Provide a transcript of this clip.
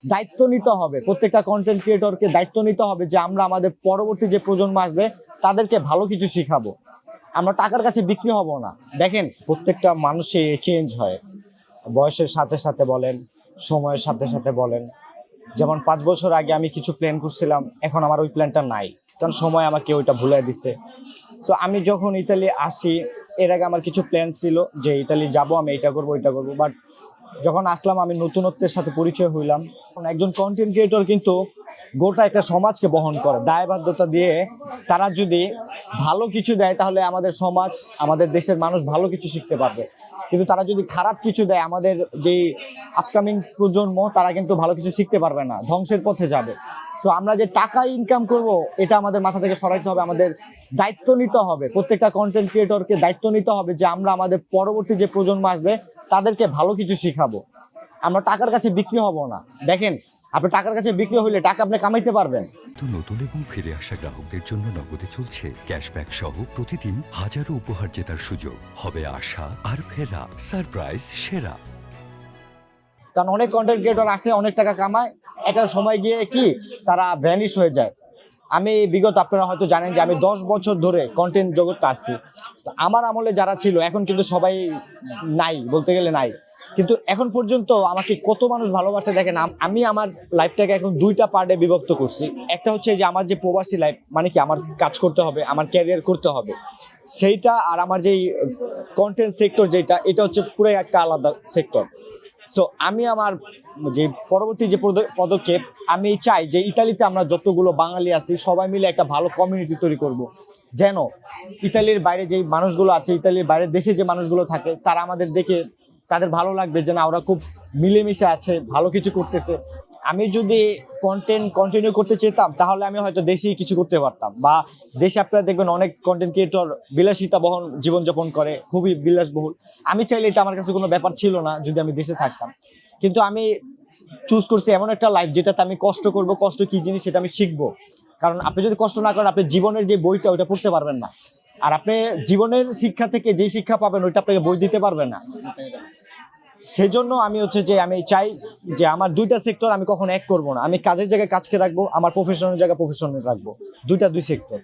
দায়িত্ব নিতে হবে, প্রত্যেকটা কন্টেন্ট ক্রিয়েটরকে দায়িত্ব নিতে হবে যে আমরা আমাদের পরবর্তী যে প্রজন্ম আসবে তাদেরকে ভালো কিছু শিখাবো। আমরা টাকার কাছে বিক্রি হব না। দেখেন, প্রত্যেকটা মানুষে চেঞ্জ হয়, বয়সের সাথে সাথে বলেন, সময়ের সাথে সাথে বলেন। যেমন 5 বছর আগে আমি কিছু প্ল্যান করছিলাম, এখন আমার ওই প্ল্যানটা নাই, কারণ সময় আমাকে ওইটা ভুলাই দিছে। সো আমি যখন ইতালি আসি, এর আগে আমার কিছু প্ল্যান ছিল যে ইতালি যাব, আমি এটা করবো ওইটা করবো, বাট যখন আসলাম আমি নতুনত্বের সাথে পরিচয় হইলাম। একজন কন্টেন্ট ক্রিয়েটর কিন্তু গোটা একটা সমাজকে বহন করে দায়বদ্ধতা দিয়ে। তারা যদি ভালো কিছু দেয় তাহলে আমাদের সমাজ, আমাদের দেশের মানুষ ভালো কিছু শিখতে পারবে, কিন্তু তারা যদি খারাপ কিছু দেয় আমাদের যেই আপকামিং প্রজন্ম তারা কিন্তু ভালো কিছু শিখতে পারবে না, ধ্বংসের পথে যাবে। সো আমরা যে টাকা ইনকাম করব এটা আমাদের মাথা থেকে সরাইতে হবে। আমাদের দায়িত্ব নিতে হবে, প্রত্যেকটা কন্টেন্ট ক্রিয়েটরকে দায়িত্ব নিতে হবে যে আমরা আমাদের পরবর্তী যে প্রজন্ম আসবে তাদেরকে ভালো কিছু শিখাবো। আমরা টাকার কাছে বিক্রি হব না। দেখেন, আপনি টাকার কাছে বিক্রি হইলে টাকা আপনি কামাইতে পারবেন। তো নতুন এবং ফিরে আসা গ্রাহকদের জন্য নগদে চলছে ক্যাশব্যাক সহ প্রতিদিন হাজারো উপহার জেতার সুযোগ। হবে আশা আর ফেরা, সারপ্রাইজ সেরা। কারণ অনেক কন্টেন্ট ক্রিয়েটর আসে, অনেক টাকা কামায়, একটা সময় গিয়ে কি তারা ভ্যানিশ হয়ে যায়। আমি বিগত, আপনারা হয়তো জানেন যে আমি 10 বছর ধরে কন্টেন্ট জগৎটা আসছি। আমার আমলে যারা ছিল এখন কিন্তু সবাই নাই, বলতে গেলে নাই। কিন্তু এখন পর্যন্ত আমাকে কত মানুষ ভালোবাসে দেখেন। আমি আমার লাইফটাকে এখন 2টা পার্টে বিভক্ত করছি। একটা হচ্ছে যে আমার যে প্রবাসী লাইফ, মানে কি আমার কাজ করতে হবে, আমার ক্যারিয়ার করতে হবে সেইটা, আর আমার যেই কন্টেন্ট সেক্টর যেটা, এটা হচ্ছে পুরো একটা আলাদা সেক্টর। সো আমি আমার যে পরবর্তী যে পদক্ষেপ, আমি চাই যে ইতালিতে আমরা যতগুলো বাঙালি আছি সবাই মিলে একটা ভালো কমিউনিটি তৈরি করব, যেন ইতালির বাইরে যে মানুষগুলো আছে, ইতালির বাইরের দেশে যে মানুষগুলো থাকে, তারা আমাদের দেখে তাদের ভালো লাগবে যে না ওরা খুব মিলেমিশে আছে, ভালো কিছু করতেছে। আমি যদি কন্টেন্ট কন্টিনিউ করতে চেতাম তাহলে আমি হয়তো দেশেই কিছু করতে পারতাম, বা দেশে আপনারা দেখবেন অনেক কন্টেন্ট ক্রিয়েটর বিলাসিতা বহন জীবনযাপন করে, খুবই বিলাসবহুল। আমি চাইলে এটা আমার কাছে কোনো ব্যাপার ছিল না যদি আমি দেশে থাকতাম, কিন্তু আমি চুজ করছি এমন একটা লাইফ যেটাতে আমি কষ্ট করব, কষ্ট কি জিনিস সেটা আমি শিখবো। কারণ আপনি যদি কষ্ট না করেন আপনি জীবনের যে বইটা ওইটা পড়তে পারবেন না, আর আপনি জীবনের শিক্ষা থেকে যেই শিক্ষা পাবেন ওইটা আপনাকে বই দিতে পারবেন না। সেই জন্য আমি হচ্ছে যে আমি চাই যে আমার 2টা সেক্টর আমি কখনো এক করবো না। আমি কাজের জায়গায় কাজকে রাখবো, আমার প্রফেশনাল জায়গায় প্রফেশনাল রাখবো, 2 সেক্টর।